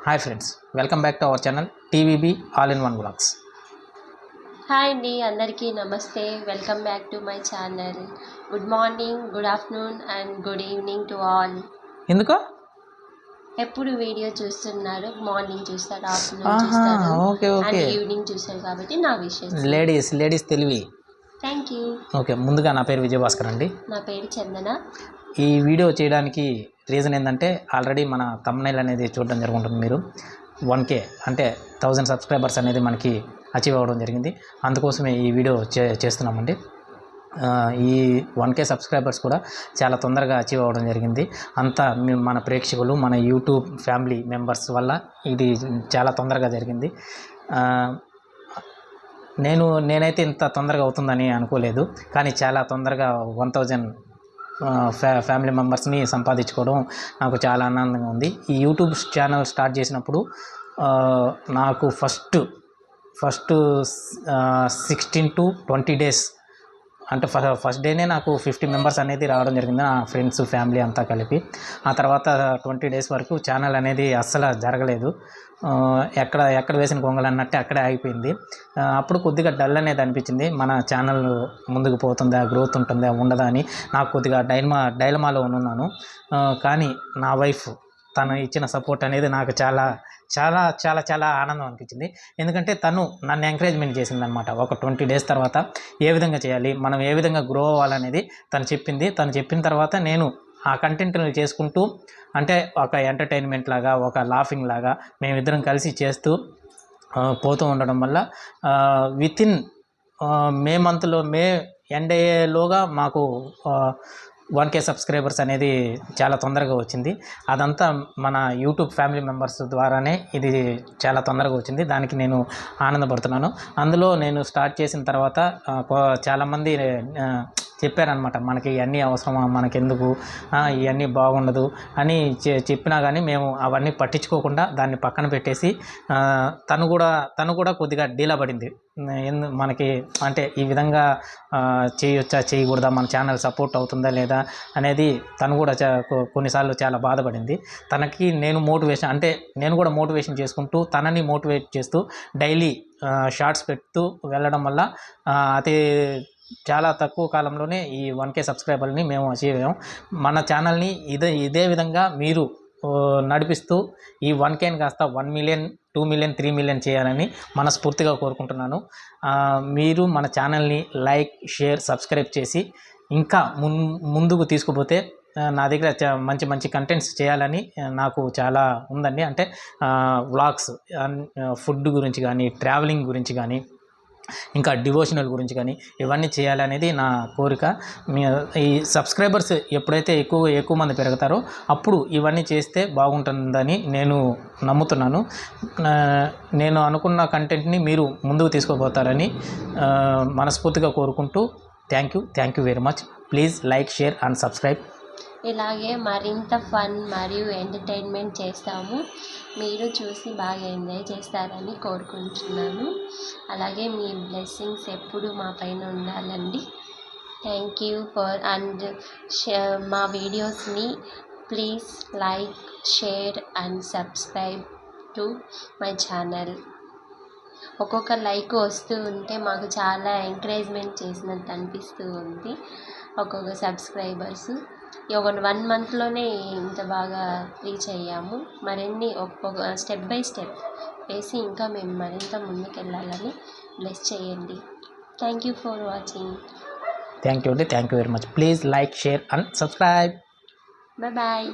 Hi friends, welcome back to our channel TVB all in one blogs. Hi అండి, అందరికీ నమస్తే. Welcome back to my channel. Good morning, good afternoon and good evening to all. ఎందుకో ఎప్పుడు video చూస్తున్నారు, morning చూస్తారు, afternoon చూస్తారు and evening చూస్తారు కాబట్టి నా విషయం లేడీస్ తెలివి. Thank you. ఓకే, ముందుగా నా పేరు విజయభాస్కర్ అండి. నా పేరు చందన. ఈ వీడియో చేయడానికి రీజన్ ఏంటంటే ఆల్రెడీ మన థంబ్నెయిల్ అనేది చూడడం జరుగుతుంది. మీరు 1K అంటే 1000 సబ్స్క్రైబర్స్ అనేది మనకి అచీవ్ అవ్వడం జరిగింది. అందుకోసమే ఈ వీడియో చేస్తున్నామండి. ఈ 1K సబ్స్క్రైబర్స్ కూడా చాలా తొందరగా అచీవ్ అవ్వడం జరిగింది. అంతా మన ప్రేక్షకులు, మన యూట్యూబ్ ఫ్యామిలీ మెంబర్స్ వల్ల ఇది చాలా తొందరగా జరిగింది. నేనైతే ఇంత తొందరగా అవుతుందని అనుకోలేదు, కానీ చాలా తొందరగా 1000 ఫ్యామిలీ మెంబర్స్ని సంపాదించుకోవడం నాకు చాలా ఆనందంగా ఉంది. ఈ యూట్యూబ్ ఛానల్ స్టార్ట్ చేసినప్పుడు నాకు ఫస్ట్ 16 to 20 డేస్ అంటే ఫస్ట్ డేనే నాకు 50 మెంబర్స్ అనేది రావడం జరిగింది, నా ఫ్రెండ్స్ ఫ్యామిలీ అంతా కలిపి. ఆ తర్వాత 20 డేస్ వరకు ఛానల్ అనేది అస్సలు జరగలేదు. ఎక్కడ వేసిన గొంగలు అన్నట్టే అక్కడే ఆగిపోయింది. అప్పుడు కొద్దిగా డల్ అనేది అనిపించింది. మన ఛానల్ ముందుకు పోతుందా, గ్రోత్ ఉంటుందా, ఉండదా అని నాకు కొద్దిగా డైలమాలో ఉన్నాను. కానీ నా వైఫ్ తను ఇచ్చిన సపోర్ట్ అనేది నాకు చాలా చాలా చాలా చాలా ఆనందం అనిపించింది. ఎందుకంటే తను నన్ను ఎంకరేజ్మెంట్ చేసిందనమాట. ఒక 20 డేస్ తర్వాత ఏ విధంగా చేయాలి, మనం ఏ విధంగా గ్రో అవ్వాలనేది తను చెప్పింది. తను చెప్పిన తర్వాత నేను ఆ కంటెంట్ని చేసుకుంటూ, అంటే ఒక ఎంటర్టైన్మెంట్ లాగా, ఒక లాఫింగ్ లాగా మేమిద్దరం కలిసి చేస్తూ పోతూ ఉండడం వల్ల వితిన్ మే ఎండ్ అయ్యేలోగా మాకు 1K సబ్స్క్రైబర్స్ అనేది చాలా తొందరగా వచ్చింది. అదంతా మన యూట్యూబ్ ఫ్యామిలీ మెంబర్స్ ద్వారానే ఇది చాలా తొందరగా వచ్చింది. దానికి నేను ఆనందపడుతున్నాను. అందులో నేను స్టార్ట్ చేసిన తర్వాత చాలామంది చెప్పారనమాట, మనకి ఇవన్నీ అవసరమా, మనకెందుకు, ఇవన్నీ బాగుండదు అని చెప్పినా కానీ మేము అవన్నీ పట్టించుకోకుండా దాన్ని పక్కన పెట్టేసి తను కూడా కొద్దిగా డీలా పడింది. మనకి అంటే ఈ విధంగా చేయొచ్చా, చేయకూడదా, మన ఛానల్ సపోర్ట్ అవుతుందా లేదా అనేది తను కూడా కొన్నిసార్లు చాలా బాధపడింది. తనకి నేను కూడా మోటివేషన్ చేసుకుంటూ, తనని మోటివేట్ చేస్తూ డైలీ షార్ట్స్ పెడుతూ వెళ్ళడం వల్ల అతి చాలా తక్కువ కాలంలోనే ఈ 1K సబ్స్క్రైబర్ని మేము అచీవ్ అయ్యాం. మన ఛానల్ని ఇదే విధంగా మీరు నడిపిస్తూ ఈ 1Kని కాస్త 1 మిలియన్, 2 మిలియన్, 3 మిలియన్ చేయాలని మనస్ఫూర్తిగా కోరుకుంటున్నాను. మీరు మన ఛానల్ని లైక్, షేర్, సబ్స్క్రైబ్ చేసి ఇంకా ముందుకు తీసుకుపోతే నా దగ్గర మంచి కంటెంట్స్ చేయాలని నాకు చాలా ఉందండి. అంటే వ్లాగ్స్, ఫుడ్ గురించి కానీ, ట్రావెలింగ్ గురించి కానీ, ఇంకా డివోషనల్ గురించి కానీ ఇవన్నీ చేయాలనేది నా కోరిక. ఈ సబ్స్క్రైబర్స్ ఎప్పుడైతే ఎక్కువ మంది పెరుగుతారో అప్పుడు ఇవన్నీ చేస్తే బాగుంటుందని నేను నమ్ముతున్నాను. నేను అనుకున్న కంటెంట్ని మీరు ముందుకు తీసుకుపోతారని మనస్ఫూర్తిగా కోరుకుంటూ thank you very much. Please like, share and subscribe. ఇలాగే మరింత ఫన్ మరియు ఎంటర్టైన్మెంట్ చేస్తాము. మీరు చూసి బాగా ఎంజాయ్ చేస్తారని కోరుకుంటున్నాను. అలాగే మీ బ్లెస్సింగ్స్ ఎప్పుడు మా పైన ఉండాలండి. థ్యాంక్ యూ ఫర్ అండ్ మా వీడియోస్ని please like, share and subscribe to my channel. ఒక్కొక్క లైక్ వస్తూ ఉంటే మాకు చాలా ఎంకరేజ్మెంట్ చేసినట్టు అనిపిస్తూ ఉంది. ఒక్కొక్క సబ్స్క్రైబర్స్ ఒక 1 మంత్లోనే ఇంత బాగా రీచ్ అయ్యాము. మరిన్ని ఒక్కొక్క స్టెప్ బై స్టెప్ వేసి ఇంకా మేము మరింత ముందుకెళ్ళాలని బ్లెస్ చేయండి. Thank you for watching. Thank you very much. Please like, share and subscribe. Bye.